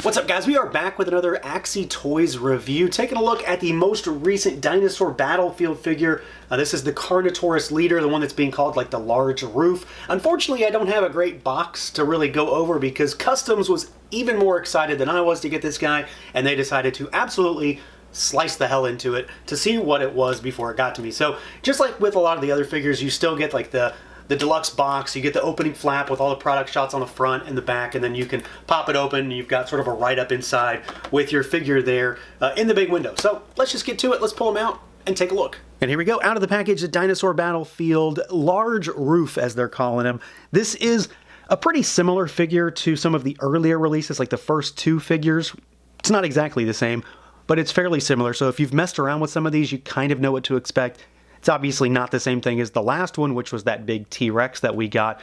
What's up, guys? We are back with another AxyToys review, taking a look at the most recent dinosaur battlefield figure. This is the Carnotaurus leader, the one that's being called like the large roof. Unfortunately, I don't have a great box to really go over because Customs was even more excited than I was to get this guy, and they decided to absolutely slice the hell into it to see what it was before it got to me. So just like with a lot of the other figures, you still get like the deluxe box. You get the opening flap with all the product shots on the front and the back, and then you can pop it open and you've got sort of a write-up inside with your figure there in the big window. So let's just get to it. Let's pull them out and take a look. And here we go. Out of the package, the Dinosaur Battlefield Large Roof, as they're calling him. This is a pretty similar figure to some of the earlier releases, like the first two figures. It's not exactly the same, but it's fairly similar. So if you've messed around with some of these, you kind of know what to expect. It's obviously not the same thing as the last one, which was that big T-Rex that we got.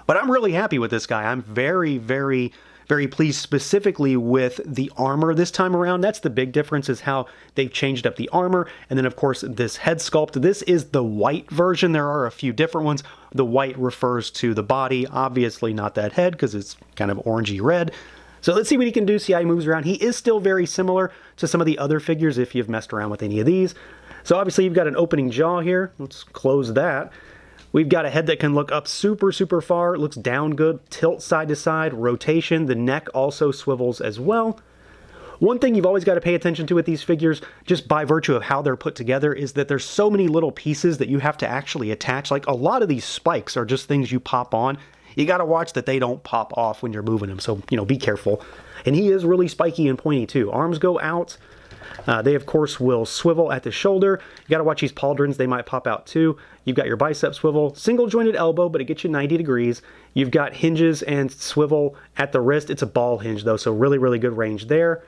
But I'm really happy with this guy. I'm very, very, very pleased specifically with the armor this time around. That's the big difference, is how they've changed up the armor. And then, of course, this head sculpt. This is the white version. There are a few different ones. The white refers to the body, obviously not that head because it's kind of orangey red. So let's see what he can do, see how he moves around. He is still very similar to some of the other figures if you've messed around with any of these. So obviously you've got an opening jaw here. Let's close that. We've got a head that can look up super, super far. It looks down good, tilt side to side, rotation. The neck also swivels as well. One thing you've always got to pay attention to with these figures, just by virtue of how they're put together, is that there's so many little pieces that you have to actually attach. Like a lot of these spikes are just things you pop on. You got to watch that they don't pop off when you're moving them. So, be careful. And he is really spiky and pointy too. Arms go out. They, of course, will swivel at the shoulder. You got to watch these pauldrons. They might pop out, too. You've got your bicep swivel, single-jointed elbow, but it gets you 90 degrees. You've got hinges and swivel at the wrist. It's a ball hinge, though, so really, really good range there.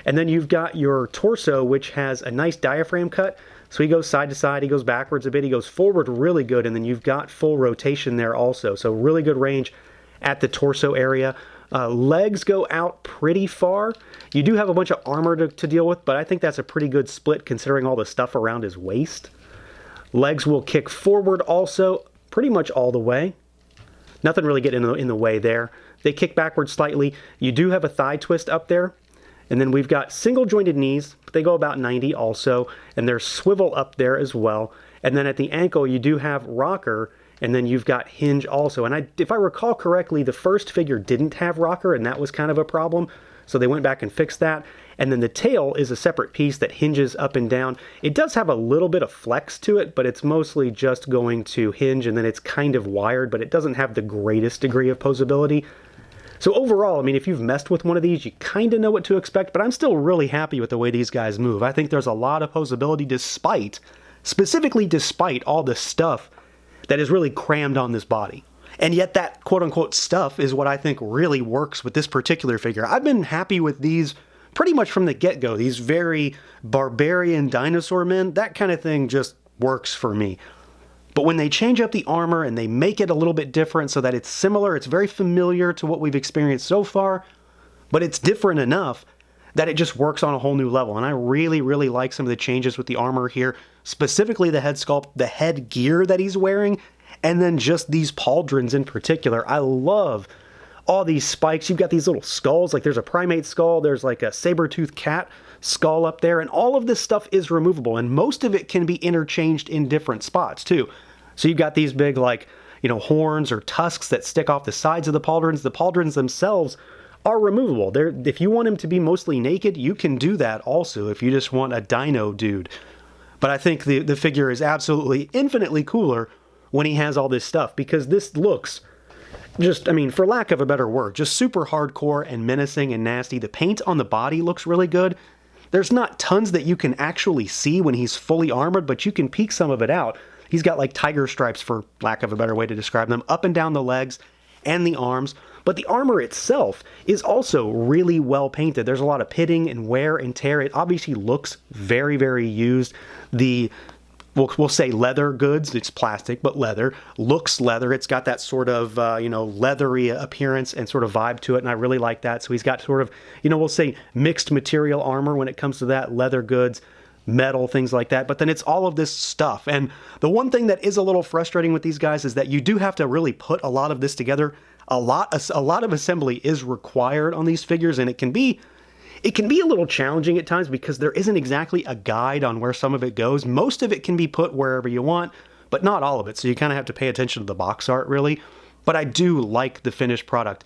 And then you've got your torso, which has a nice diaphragm cut. So he goes side to side. He goes backwards a bit. He goes forward really good, and then you've got full rotation there also. So really good range at the torso area. Legs go out pretty far. You do have a bunch of armor to deal with, but I think that's a pretty good split considering all the stuff around his waist. Legs will kick forward also, pretty much all the way. Nothing really getting in the way there. They kick backwards slightly. You do have a thigh twist up there. And then we've got single jointed knees, but they go about 90 also. And there's swivel up there as well. And then at the ankle, you do have rocker. And then you've got hinge also. And if I recall correctly, the first figure didn't have rocker, and that was kind of a problem. So they went back and fixed that. And then the tail is a separate piece that hinges up and down. It does have a little bit of flex to it, but it's mostly just going to hinge, and then it's kind of wired, but it doesn't have the greatest degree of posability. So overall, if you've messed with one of these, you kind of know what to expect, but I'm still really happy with the way these guys move. I think there's a lot of posability specifically despite all the stuff that is really crammed on this body. And yet that quote-unquote stuff is what I think really works with this particular figure. I've been happy with these pretty much from the get-go. These very barbarian dinosaur men, that kind of thing just works for me. But when they change up the armor and they make it a little bit different so that it's similar, it's very familiar to what we've experienced so far, but it's different enough that it just works on a whole new level. And I really, really like some of the changes with the armor here, specifically the head sculpt, the head gear that he's wearing, and then just these pauldrons in particular. I love all these spikes. You've got these little skulls, like there's a primate skull, there's like a saber-toothed cat skull up there, and all of this stuff is removable, and most of it can be interchanged in different spots too. So you've got these big horns or tusks that stick off the sides of the pauldrons. The pauldrons themselves are removable. If you want him to be mostly naked, you can do that also if you just want a dino dude. But I think the figure is absolutely infinitely cooler when he has all this stuff, because this looks just, for lack of a better word, just super hardcore and menacing and nasty. The paint on the body looks really good. There's not tons that you can actually see when he's fully armored, but you can peek some of it out. He's got like tiger stripes, for lack of a better way to describe them, up and down the legs and the arms. But the armor itself is also really well painted. There's a lot of pitting and wear and tear. It obviously looks very, very used. We'll say leather goods. It's plastic, but leather. Looks leather. It's got that sort of, leathery appearance and sort of vibe to it, and I really like that. So he's got sort of, we'll say mixed material armor when it comes to that. Leather goods, metal, things like that. But then it's all of this stuff. And the one thing that is a little frustrating with these guys is that you do have to really put a lot of this together. A lot of assembly is required on these figures, and it can be It can be a little challenging at times because there isn't exactly a guide on where some of it goes. Most of it can be put wherever you want, but not all of it. So you kind of have to pay attention to the box art, really. But I do like the finished product,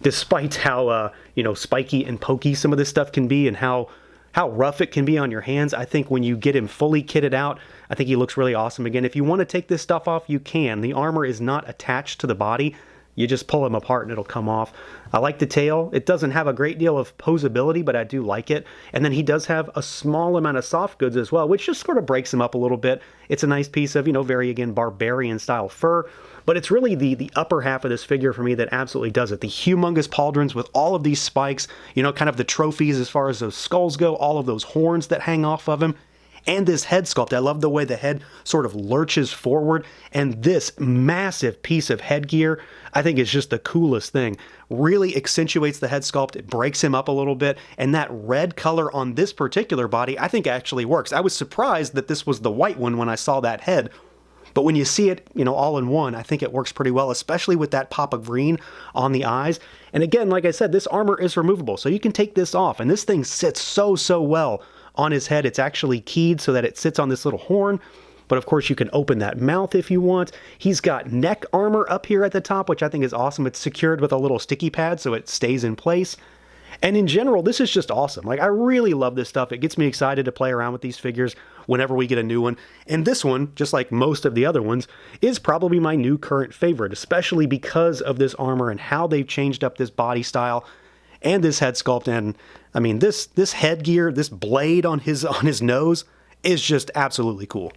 despite how, spiky and pokey some of this stuff can be and how rough it can be on your hands. I think when you get him fully kitted out, I think he looks really awesome. Again, if you want to take this stuff off, you can. The armor is not attached to the body. You just pull him apart and it'll come off. I like the tail. It doesn't have a great deal of posability, but I do like it. And then he does have a small amount of soft goods as well, which just sort of breaks him up a little bit. It's a nice piece of, very, again, barbarian style fur. But it's really the upper half of this figure for me that absolutely does it. The humongous pauldrons with all of these spikes, kind of the trophies as far as those skulls go, all of those horns that hang off of him. And this head sculpt. I love the way the head sort of lurches forward. And this massive piece of headgear, I think is just the coolest thing. Really accentuates the head sculpt. It breaks him up a little bit. And that red color on this particular body, I think actually works. I was surprised that this was the white one when I saw that head. But when you see it, all in one, I think it works pretty well, especially with that pop of green on the eyes. And again, like I said, this armor is removable, so you can take this off. And this thing sits so well on his head. It's actually keyed so that it sits on this little horn. But of course, you can open that mouth if you want. He's got neck armor up here at the top, which I think is awesome. It's secured with a little sticky pad so it stays in place. And in general, this is just awesome. Like, I really love this stuff. It gets me excited to play around with these figures whenever we get a new one. And this one, just like most of the other ones, is probably my new current favorite, especially because of this armor and how they've changed up this body style and this head sculpt. And I mean, this headgear, this blade on his nose is just absolutely cool.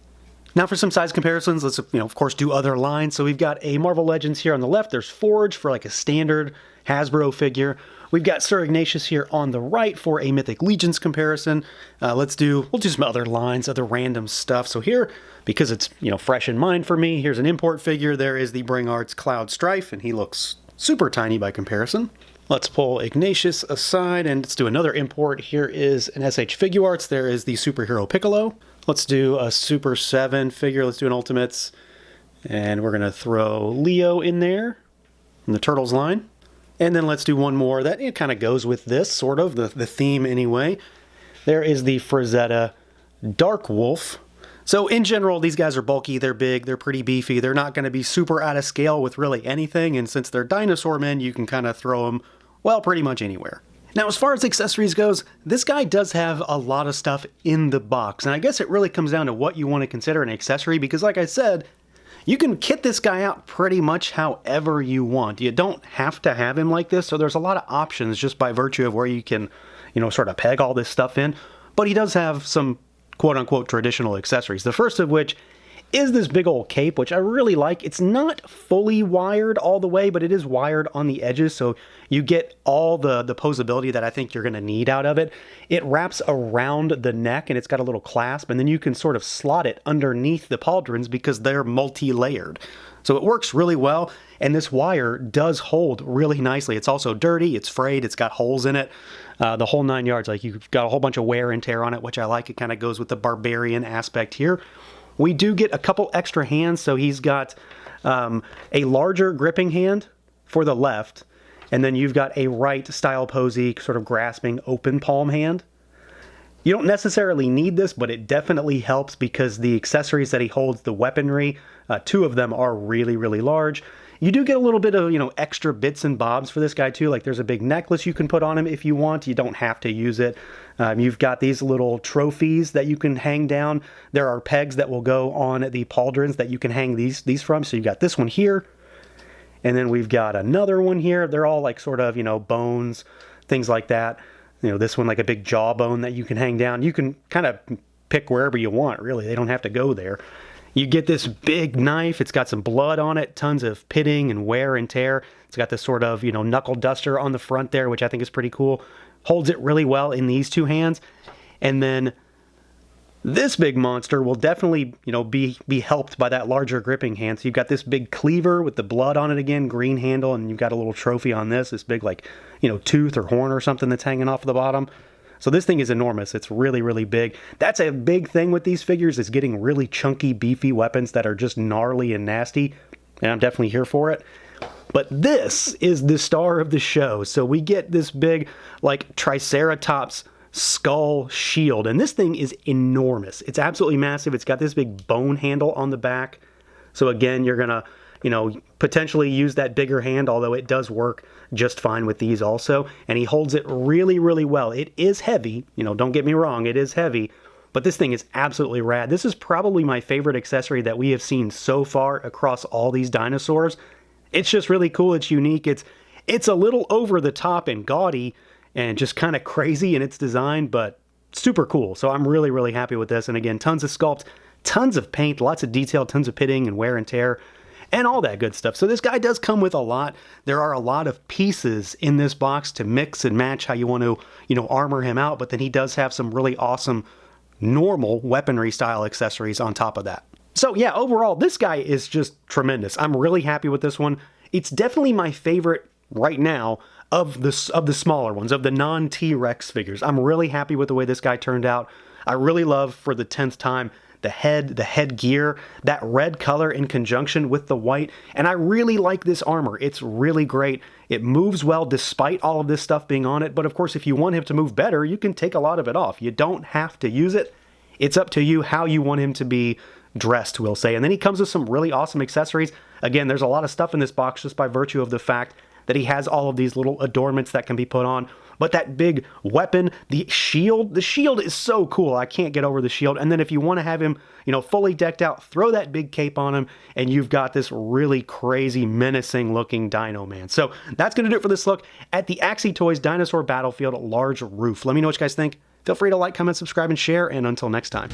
Now for some size comparisons, let's, of course, do other lines. So we've got a Marvel Legends here on the left. There's Forge for like a standard Hasbro figure. We've got Sir Ignatius here on the right for a Mythic Legions comparison. We'll do some other lines, other random stuff. So here, because it's, fresh in mind for me, here's an import figure. There is the Bring Arts Cloud Strife, and he looks super tiny by comparison. Let's pull Ignatius aside and let's do another import. Here is an SH Figuarts. There is the Superhero Piccolo. Let's do a Super 7 figure. Let's do an Ultimates. And we're going to throw Leo in there in the Turtles line. And then let's do one more that it kind of goes with this, sort of, the theme anyway. There is the Frazetta Dark Wolf. So in general, these guys are bulky, they're big, they're pretty beefy. They're not going to be super out of scale with really anything. And since they're dinosaur men, you can kind of throw them, well, pretty much anywhere. Now, as far as accessories goes, this guy does have a lot of stuff in the box. And I guess it really comes down to what you want to consider an accessory, because like I said, you can kit this guy out pretty much however you want. You don't have to have him like this, so there's a lot of options just by virtue of where you can, sort of peg all this stuff in. But he does have some quote-unquote traditional accessories. The first of which is this big old cape, which I really like. It's not fully wired all the way, but it is wired on the edges, so you get all the posability that I think you're going to need out of it. It wraps around the neck, and it's got a little clasp, and then you can sort of slot it underneath the pauldrons because they're multi-layered. So it works really well, and this wire does hold really nicely. It's also dirty, it's frayed, it's got holes in it, the whole 9 yards. Like, you've got a whole bunch of wear and tear on it, which I like. It kind of goes with the barbarian aspect here. We do get a couple extra hands, so he's got a larger gripping hand for the left, and then you've got a right style posy, sort of grasping open palm hand. You don't necessarily need this, but it definitely helps because the accessories that he holds, the weaponry, 2 of them are really, really large. You do get a little bit of, extra bits and bobs for this guy too. Like, there's a big necklace you can put on him if you want. You don't have to use it. You've got these little trophies that you can hang down. There are pegs that will go on the pauldrons that you can hang these from. So you've got this one here. And then we've got another one here. They're all like sort of, bones, things like that. This one like a big jawbone that you can hang down. You can kind of pick wherever you want, really. They don't have to go there. You get this big knife. It's got some blood on it, tons of pitting and wear and tear. It's got this sort of, knuckle duster on the front there, which I think is pretty cool. Holds it really well in these 2 hands. And then this big monster will definitely, be helped by that larger gripping hand. So you've got this big cleaver with the blood on it again, green handle, and you've got a little trophy on this big, like, tooth or horn or something that's hanging off the bottom. So this thing is enormous. It's really, really big. That's a big thing with these figures, is getting really chunky, beefy weapons that are just gnarly and nasty. And I'm definitely here for it. But this is the star of the show. So we get this big, like, Triceratops skull shield, and this thing is enormous. It's absolutely massive. It's got this big bone handle on the back. So again, you're gonna, you know, potentially use that bigger hand, although it does work just fine with these also. And he holds it really, really well. It is heavy, you know, don't get me wrong, it is heavy, but this thing is absolutely rad. This is probably my favorite accessory that we have seen so far across all these dinosaurs. It's just really cool. It's unique. It's a little over the top and gaudy and just kind of crazy in its design, but super cool. So I'm really, really happy with this. And again, tons of sculpt, tons of paint, lots of detail, tons of pitting and wear and tear, and all that good stuff. So this guy does come with a lot. There are a lot of pieces in this box to mix and match how you want to, you know, armor him out, but then he does have some really awesome normal weaponry style accessories on top of that. So yeah, overall, this guy is just tremendous. I'm really happy with this one. It's definitely my favorite right now of the smaller ones, of the non-T-Rex figures. I'm really happy with the way this guy turned out. I really love, for the 10th time, the headgear, that red color in conjunction with the white, and I really like this armor. It's really great. It moves well despite all of this stuff being on it, but of course if you want him to move better, you can take a lot of it off. You don't have to use it. It's up to you how you want him to be dressed, we'll say. And then he comes with some really awesome accessories. Again, there's a lot of stuff in this box just by virtue of the fact that he has all of these little adornments that can be put on. But that big weapon, the shield is so cool. I can't get over the shield. And then if you want to have him, you know, fully decked out, throw that big cape on him, and you've got this really crazy, menacing looking Dino Man. So that's going to do it for this look at the AxyToys Dinosaur Battlefield Large Roof. Let me know what you guys think. Feel free to like, comment, subscribe, and share, and until next time.